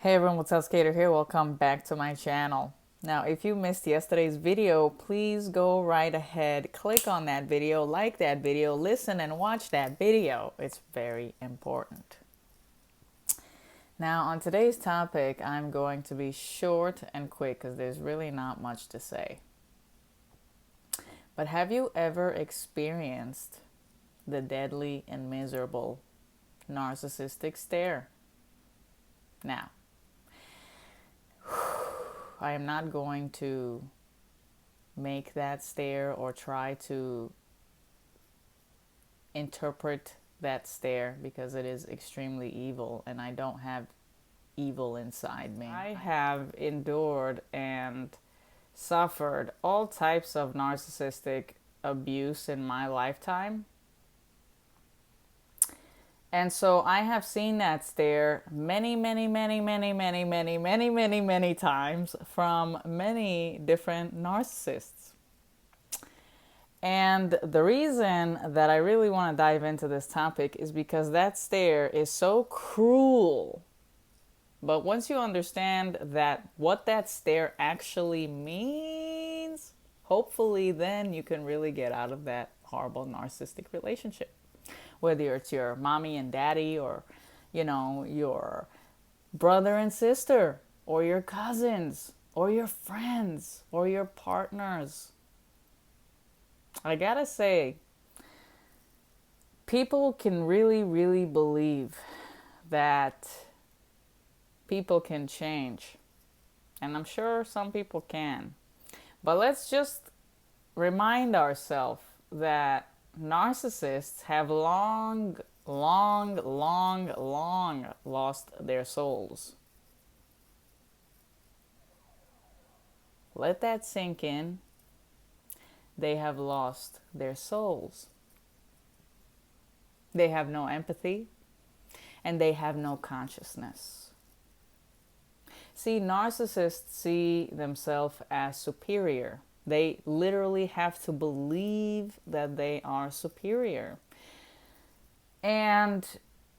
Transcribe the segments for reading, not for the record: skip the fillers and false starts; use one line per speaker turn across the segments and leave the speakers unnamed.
Hey everyone, what's up? Skater here. Welcome back to my channel. Now, if you missed yesterday's video, please go right ahead, click on that video, like that video, listen and watch that video. It's very important. Now, on today's topic, I'm going to be short and quick because there's really not much to say. But have you ever experienced the deadly and miserable narcissistic stare? Now, I am not going to make that stare or try to interpret that stare because it is extremely evil and I don't have evil inside me. I have endured and suffered all types of narcissistic abuse in my lifetime. And so I have seen that stare many times from many different narcissists. And the reason that I really want to dive into this topic is because that stare is so cruel. But once you understand that what that stare actually means, hopefully then you can really get out of that horrible narcissistic relationship. Whether it's your mommy and daddy or, your brother and sister or your cousins or your friends or your partners. I gotta say, people can really believe that people can change. And I'm sure some people can. But let's just remind ourselves that narcissists have long lost their souls. Let that sink in. They have lost their souls. They have no empathy and they have no consciousness. See, narcissists see themselves as superior. They literally have to believe that they are superior. And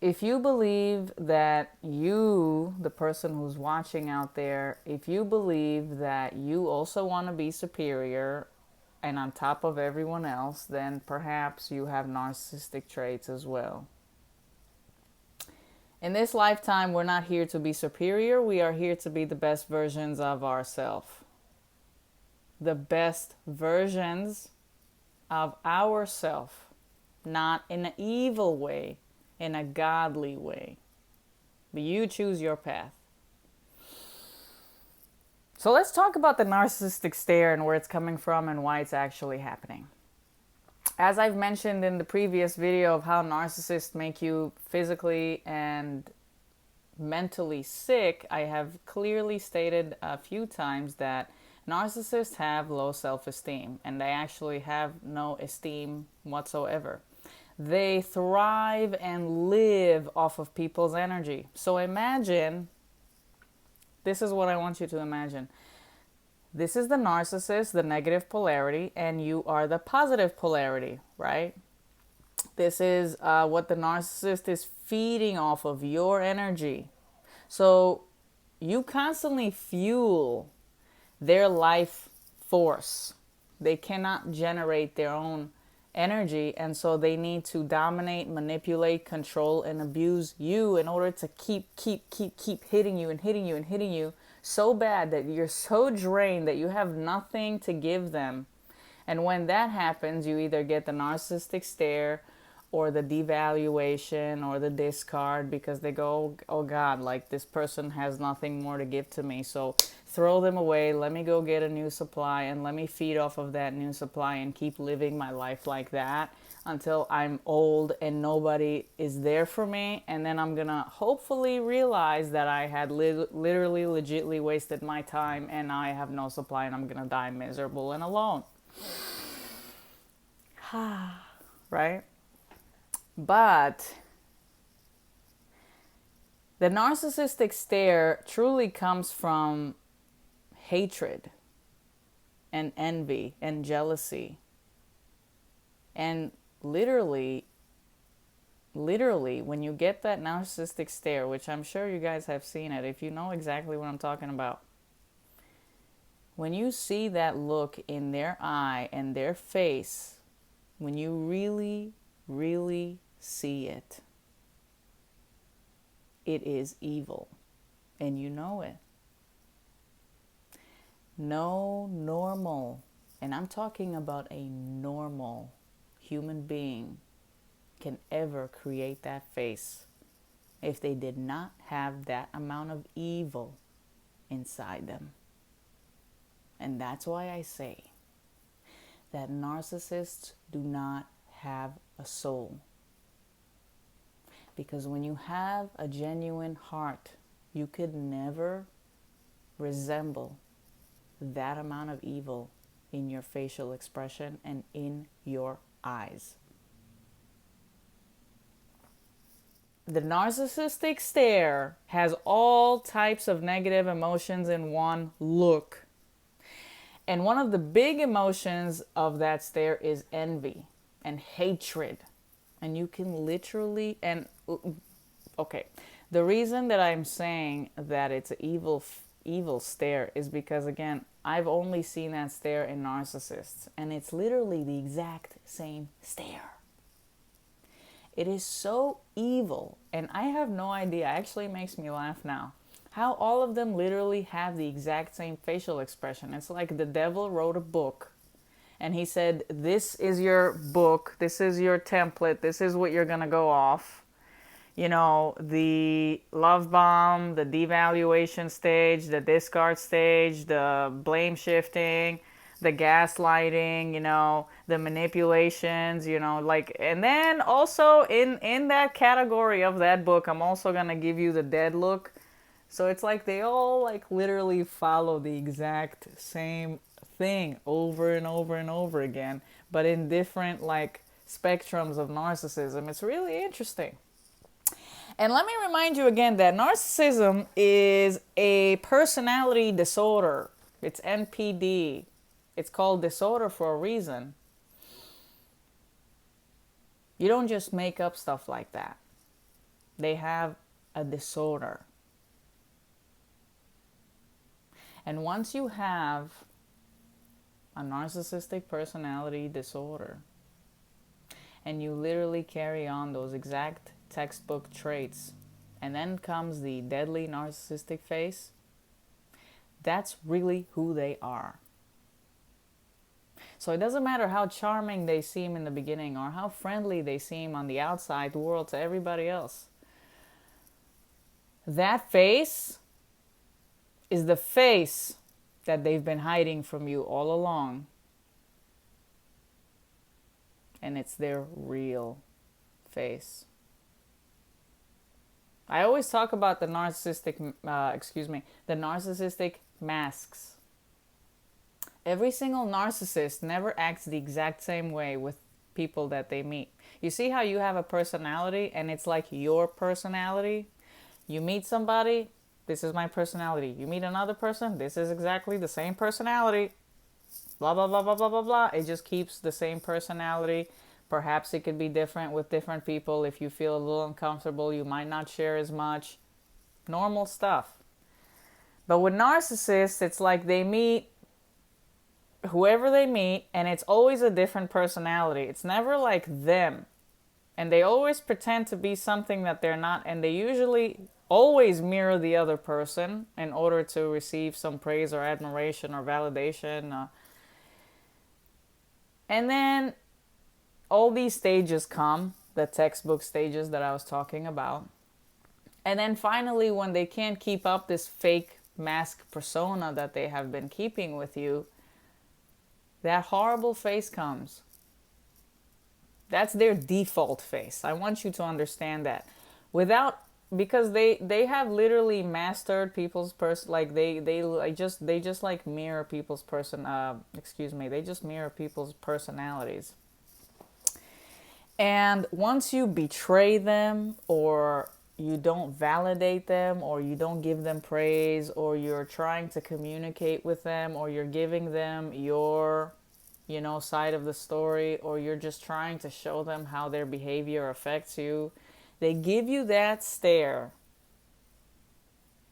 if you believe that you, the person who's watching out there, if you believe that you also want to be superior and on top of everyone else, then perhaps you have narcissistic traits as well. In this lifetime, we're not here to be superior. We are here to be the best versions of ourselves. The best versions of ourselves, not in an evil way, in a godly way. But you choose your path. So let's talk about the narcissistic stare and where it's coming from and why it's actually happening. As I've mentioned in the previous video of how narcissists make you physically and mentally sick, I have clearly stated a few times that narcissists have low self-esteem and they actually have no esteem whatsoever. They thrive and live off of people's energy. So imagine, this is what I want you to imagine. This is the narcissist, the negative polarity, and you are the positive polarity, right? This is what the narcissist is feeding off of, your energy. So you constantly fuel their life force. They cannot generate their own energy, and so they need to dominate, manipulate, control, and abuse you in order to keep hitting you so bad that you're so drained that you have nothing to give them. And when that happens, you either get the narcissistic stare or the devaluation or the discard, because they go, oh God, like this person has nothing more to give to me, so throw them away, let me go get a new supply and let me feed off of that new supply and keep living my life like that until I'm old and nobody is there for me. And then I'm gonna hopefully realize that I had literally legitly wasted my time and I have no supply and I'm gonna die miserable and alone. Right? But the narcissistic stare truly comes from hatred and envy and jealousy. And literally, literally, when you get that narcissistic stare, which I'm sure you guys have seen it, if you know exactly what I'm talking about, when you see that look in their eye and their face, when you really, really see it, it is evil. And you know it. No normal, and I'm talking about a normal human being, can ever create that face if they did not have that amount of evil inside them. And that's why I say that narcissists do not have a soul. Because when you have a genuine heart, you could never resemble that amount of evil in your facial expression and in your eyes. The narcissistic stare has all types of negative emotions in one look. And one of the big emotions of that stare is envy and hatred. And you can literally, okay, the reason that I'm saying that it's an evil stare is because, again, I've only seen that stare in narcissists, and it's literally the exact same stare. It is so evil, and I have no idea, actually makes me laugh now, how all of them literally have the exact same facial expression. It's like the devil wrote a book, and he said, this is your book, this is your template, this is what you're gonna go off. You know, the love bomb, the devaluation stage, the discard stage, the blame shifting, the gaslighting, you know, the manipulations, you know, like, and then also in that category of that book, I'm also going to give you the dead look. So it's like they all like literally follow the exact same thing over and over and over again, but in different like spectrums of narcissism. It's really interesting. And let me remind you again that narcissism is a personality disorder. It's NPD. It's called disorder for a reason. You don't just make up stuff like that. They have a disorder. And once you have a narcissistic personality disorder, and you literally carry on those exact textbook traits, and then comes the deadly narcissistic face, that's really who they are. So it doesn't matter how charming they seem in the beginning or how friendly they seem on the outside world to everybody else. That face is the face that they've been hiding from you all along. And it's their real face. I always talk about the narcissistic masks. Every single narcissist never acts the exact same way with people that they meet. You see how you have a personality and it's like your personality? You meet somebody, this is my personality. You meet another person, this is exactly the same personality. Blah, blah, blah, blah, blah, blah, blah. It just keeps the same personality. Perhaps it could be different with different people. If you feel a little uncomfortable, you might not share as much. Normal stuff. But with narcissists, it's like they meet whoever they meet, and it's always a different personality. It's never like them. And they always pretend to be something that they're not, and they usually always mirror the other person in order to receive some praise or admiration or validation. And then all these stages come, the textbook stages that I was talking about. And then finally, when they can't keep up this fake mask persona that they have been keeping with you, that horrible face comes. That's their default face. I want you to understand that. Because they have literally mastered people's like they just like mirror people's they just mirror people's personalities. And once you betray them, or you don't validate them, or you don't give them praise, or you're trying to communicate with them, or you're giving them your, side of the story, or you're just trying to show them how their behavior affects you, They give you that stare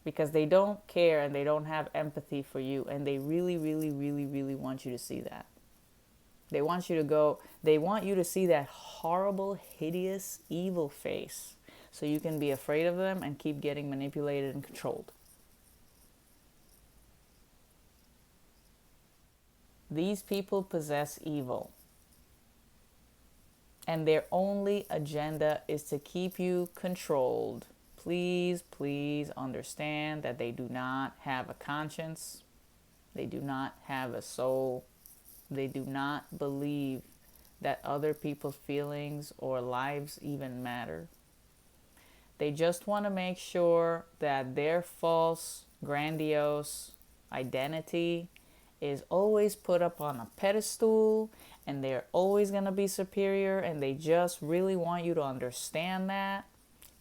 because they don't care and they don't have empathy for you. And they really, really, really, really want you to see that. They want you to see that horrible, hideous, evil face so you can be afraid of them and keep getting manipulated and controlled. These people possess evil. And their only agenda is to keep you controlled. Please, please understand that they do not have a conscience. They do not have a soul. They do not believe that other people's feelings or lives even matter. They just want to make sure that their false, grandiose identity is always put up on a pedestal, and they're always going to be superior, and they just really want you to understand that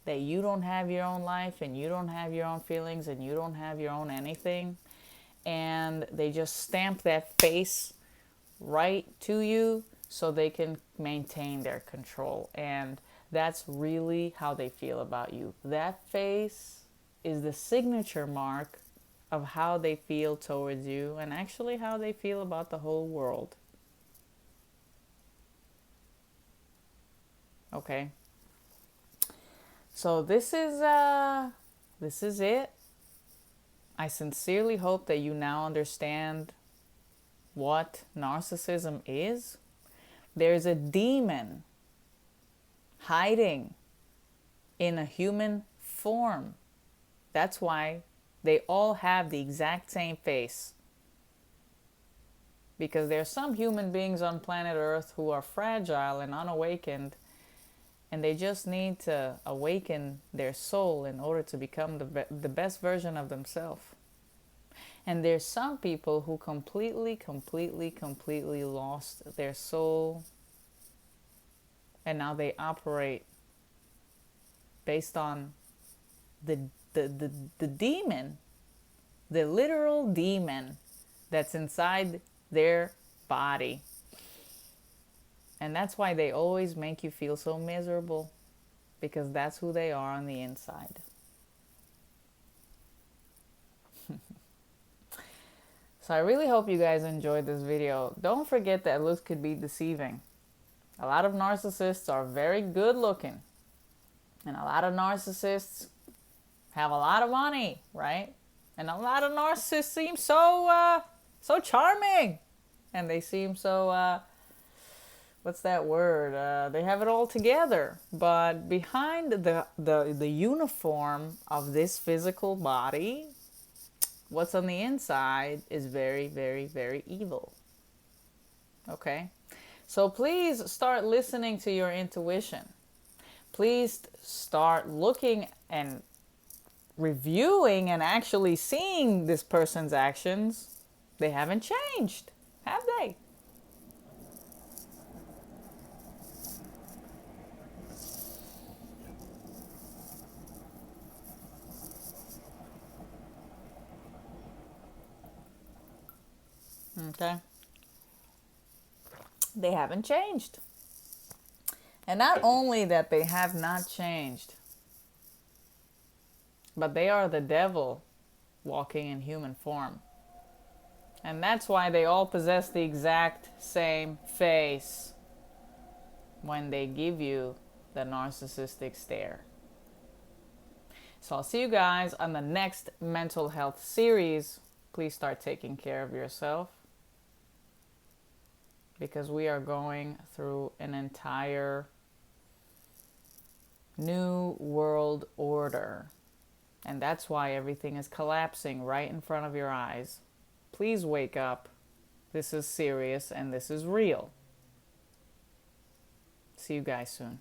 you don't have your own life, and you don't have your own feelings, and you don't have your own anything. And they just stamp that face right to you so they can maintain their control. And that's really how they feel about you. That face is the signature mark of how they feel towards you, and actually how they feel about the whole world. Okay. So this is it. I sincerely hope that you now understand what narcissism is. There's a demon hiding in a human form. That's why they all have the exact same face. Because there are some human beings on planet Earth who are fragile and unawakened, and they just need to awaken their soul in order to become the best version of themselves. And there's some people who completely lost their soul, and now they operate based on the demon, the literal demon that's inside their body. And that's why they always make you feel so miserable, because that's who they are on the inside. So I really hope you guys enjoyed this video. Don't forget that looks could be deceiving. A lot of narcissists are very good looking. And a lot of narcissists have a lot of money, right? And a lot of narcissists seem so charming. And they seem so, what's that word? They have it all together. But behind the uniform of this physical body, what's on the inside is very, very, very evil. Okay? So please start listening to your intuition. Please start looking and reviewing and actually seeing this person's actions. They haven't changed, have they? Okay. They haven't changed. And not only that they have not changed, but they are the devil walking in human form. And that's why they all possess the exact same face when they give you the narcissistic stare. So I'll see you guys on the next mental health series. Please start taking care of yourself, because we are going through an entire new world order. And that's why everything is collapsing right in front of your eyes. Please wake up. This is serious and this is real. See you guys soon.